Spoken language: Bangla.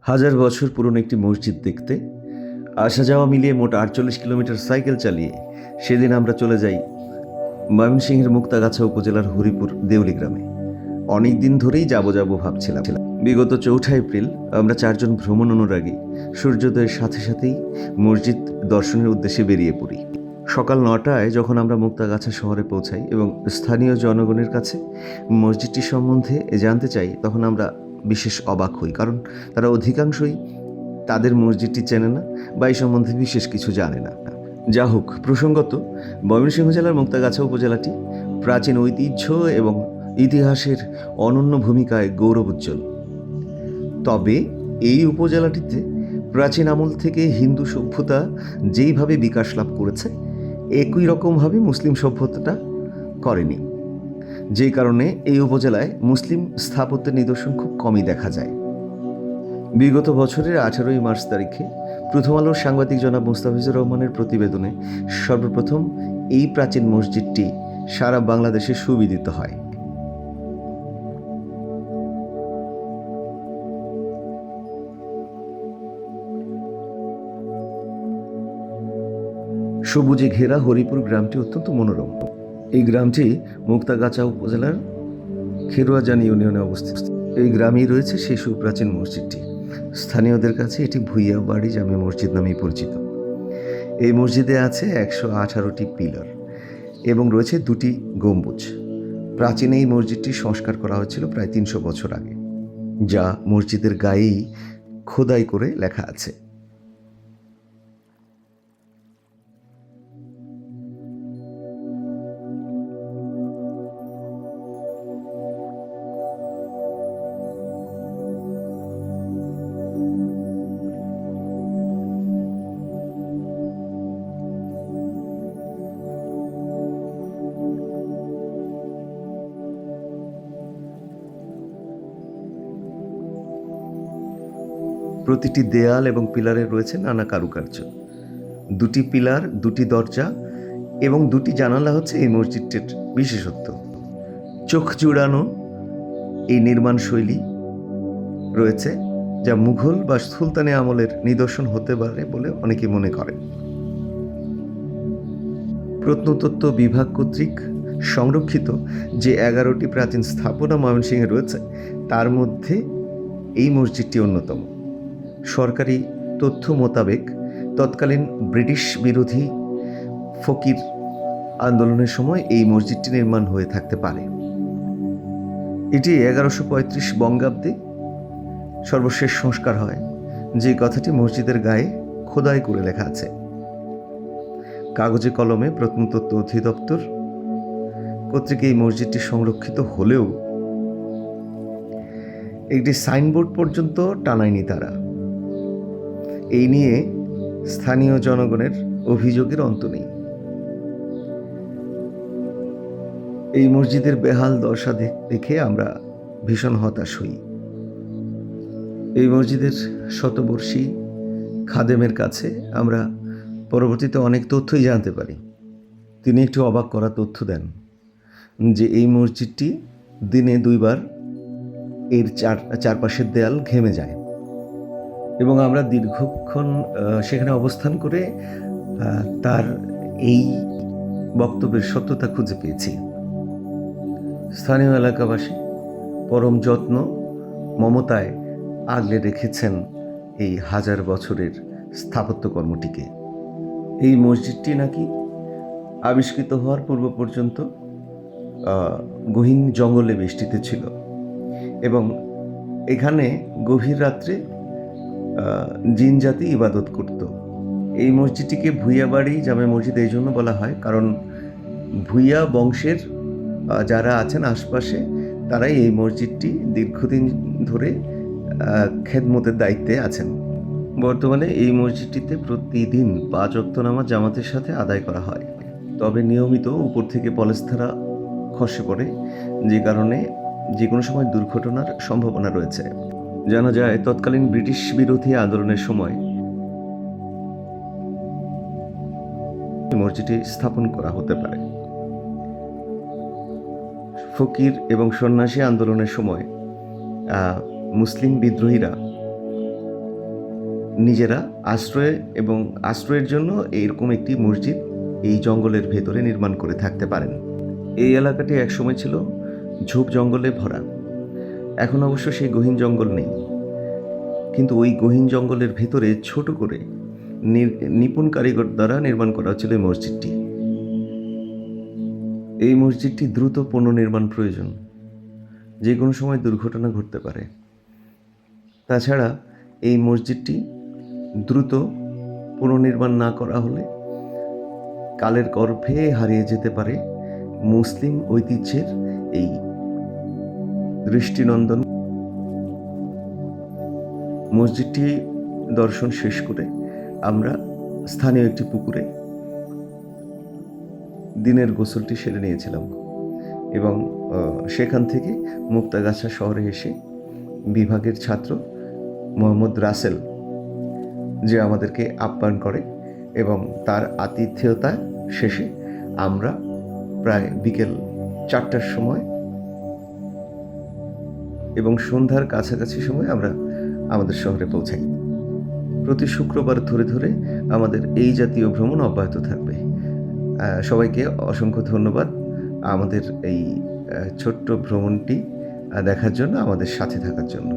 হাজার বছর পুরনো একটি মসজিদ দেখতে আসা যাওয়া মিলিয়ে মোট 48 কিলোমিটার সাইকেল চালিয়ে সেদিন আমরা চলে যাই ময়মনসিংহের মুক্তাগাছা উপজেলার হরিপুর দেউলি গ্রামে। অনেক দিন ধরেই যাব ভাবছিলাম। বিগত 4 এপ্রিল আমরা 4 জন ভ্রমণ অনুরাগী সূর্যোদয়ের সাথে সাথেই মসজিদ দর্শনের উদ্দেশ্যে বেরিয়ে পড়ি। সকাল 9টায় যখন আমরা মুক্তাগাছা শহরে পৌঁছাই এবং স্থানীয় জনগণের কাছে মসজিদটি সম্বন্ধে জানতে চাই, তখন আমরা বিশেষ অবাক হই, কারণ তারা অধিকাংশই তাদের মসজিদটি চেনে না বা এই সম্বন্ধে বিশেষ কিছু জানে না। যা হোক, প্রসঙ্গত ময়মনসিংহ জেলার মুক্তাগাছা উপজেলাটি প্রাচীন ঐতিহ্য এবং ইতিহাসের অনন্য ভূমিকায় গৌরবোজ্জ্বল। তবে এই উপজেলাটিতে প্রাচীন আমল থেকে হিন্দু সভ্যতা যেইভাবে বিকাশ লাভ করেছে, একই রকমভাবে মুসলিম সভ্যতাটা করেনি, যেই কারণে এই উপজেলায় মুসলিম স্থাপত্যের নিদর্শন খুব কমই দেখা যায়। বিগত বছরের 18ই মার্চ তারিখে প্রথম আলোর সাংবাদিক জনাব মুস্তাফিজুর রহমানের প্রতিবেদনে সর্বপ্রথম এই প্রাচীন মসজিদটি সারা বাংলাদেশে সুবিদিত হয়। সবুজে ঘেরা হরিপুর গ্রামটি অত্যন্ত মনোরম। এই গ্রামটি মুক্তাগাছা উপজেলার খেরুয়াজান ইউনিয়নে অবস্থিত। এই গ্রামেই রয়েছে সেই সুপ্রাচীন মসজিদটি। স্থানীয়দের কাছে এটি ভুইয়া বাড়ি জামে মসজিদ নামেই পরিচিত। এই মসজিদে আছে 118টি পিলার এবং রয়েছে 2টি গম্বুজ। প্রাচীন এই মসজিদটি সংস্কার করা হয়েছিল প্রায় 300 বছর আগে, যা মসজিদের গায়েই খোদাই করে লেখা আছে। প্রতিটি দেয়াল এবং পিলারে রয়েছে নানা কারুকার্য। 2টি পিলার, 2টি দরজা এবং 2টি জানালা হচ্ছে এই মসজিদটির বিশেষত্ব। চোখ জুড়ানো এই নির্মাণ শৈলী রয়েছে, যা মুঘল বা সুলতানি আমলের নিদর্শন হতে পারে বলে অনেকে মনে করেন। প্রত্নতত্ত্ব বিভাগ কর্তৃক সংরক্ষিত যে 11টি প্রাচীন স্থাপনা ময়মনসিংহে রয়েছে, তার মধ্যে এই মসজিদটি অন্যতম। সরকারি তথ্য মোতাবেক তৎকালীন ব্রিটিশ বিরোধী ফকির আন্দোলনের সময় এই মসজিদটি নির্মাণ হয়ে থাকতে পারে। এটি 1135 বঙ্গাব্দে সর্বশেষ সংস্কার হয়, যে কথাটি মসজিদের গায়ে খোদাই করে লেখা আছে। কাগজে কলমে প্রত্নতত্ত্ব অধিদপ্তর কর্তৃক এই মসজিদটি সংরক্ষিত হলেও একটি সাইনবোর্ড পর্যন্ত টানায়নি তারা। এই নিয়ে স্থানীয় জনগণের অভিযোগের অন্ত নেই। এই মসজিদের বেহাল দশা দেখে আমরা ভীষণ হতাশ হই। এই মসজিদের শতবর্ষী খাদেমের কাছে আমরা পরবর্তীতে অনেক তথ্যই জানতে পারি। তিনি একটু অবাক করা তথ্য দেন যে এই মসজিদটি দিনে 2বার এর চারপাশের দেয়াল ঘেমে যায়, এবং আমরা দীর্ঘক্ষণ সেখানে অবস্থান করে তার এই বক্তব্যের সত্যতা খুঁজে পেয়েছি। স্থানীয় এলাকাবাসী পরম যত্ন মমতায় আগলে রেখেছেন এই হাজার বছরের স্থাপত্যকর্মটিকে। এই মসজিদটি নাকি আবিষ্কৃত হওয়ার পূর্ব পর্যন্ত গহীন জঙ্গলে বেষ্টিত ছিল, এবং এখানে গভীর রাত্রে জিন জাতি ইবাদত করত। এই মসজিদটিকে ভুইয়া বাড়ি জামে মসজিদ এই জন্য বলা হয়, কারণ ভুইয়া বংশের যারা আছেন আশপাশে, তারাই এই মসজিদটি দীর্ঘদিন ধরে খেদমতের দায়িত্বে আছেন। বর্তমানে এই মসজিদটিতে প্রতিদিন 5 ওয়াক্ত নামাজ জামাতের সাথে আদায় করা হয়, তবে নিয়মিত উপর থেকে পলেস্তারা খসে পড়ে, যে কারণে যে কোনো সময় দুর্ঘটনার সম্ভাবনা রয়েছে। জানা যায় তৎকালীন ব্রিটিশ বিরোধী আন্দোলনের সময় মসজিদটি স্থাপন করা হতে পারে। ফকির এবং সন্ন্যাসী আন্দোলনের সময় মুসলিম বিদ্রোহীরা নিজেরা আশ্রয়ের জন্য এরকম একটি মসজিদ এই জঙ্গলের ভেতরে নির্মাণ করে থাকতে পারেন। এই এলাকাটি একসময় ছিল ঝোপ জঙ্গলে ভরা। এখন অবশ্য সেই গহীন জঙ্গল নেই, কিন্তু ওই গহীন জঙ্গলের ভেতরে ছোট করে নিপুণ কারিগর দ্বারা নির্মাণ করা হচ্ছিল এই মসজিদটি। এই মসজিদটি দ্রুত পুনর্নির্মাণ প্রয়োজন, যে কোনো সময় দুর্ঘটনা ঘটতে পারে। তাছাড়া এই মসজিদটি দ্রুত পুনর্নির্মাণ না করা হলে কালের গর্ভে হারিয়ে যেতে পারে মুসলিম ঐতিহ্যের এই দৃষ্টিনন্দন। মসজিদটি দর্শন শেষ করে আমরা স্থানীয় একটি পুকুরে দিনের গোসলটি সেরে নিয়েছিলাম এবং সেখান থেকে মুক্তাগাছা শহরে এসে বিভাগের ছাত্র মোহাম্মদ রাসেল, যে আমাদেরকে আপ্যায়ন করে এবং তার আতিথেয়তা শেষে আমরা প্রায় বিকেল 4টার সময় এবং সন্ধ্যার কাছাকাছি সময় আমরা আমাদের শহরে পৌঁছাই। প্রতি শুক্রবার ধরে ধরে আমাদের এই জাতীয় ভ্রমণ অব্যাহত থাকবে। সবাইকে অসংখ্য ধন্যবাদ আমাদের এই ছোট্ট ভ্রমণটি দেখার জন্য, আমাদের সাথে থাকার জন্য।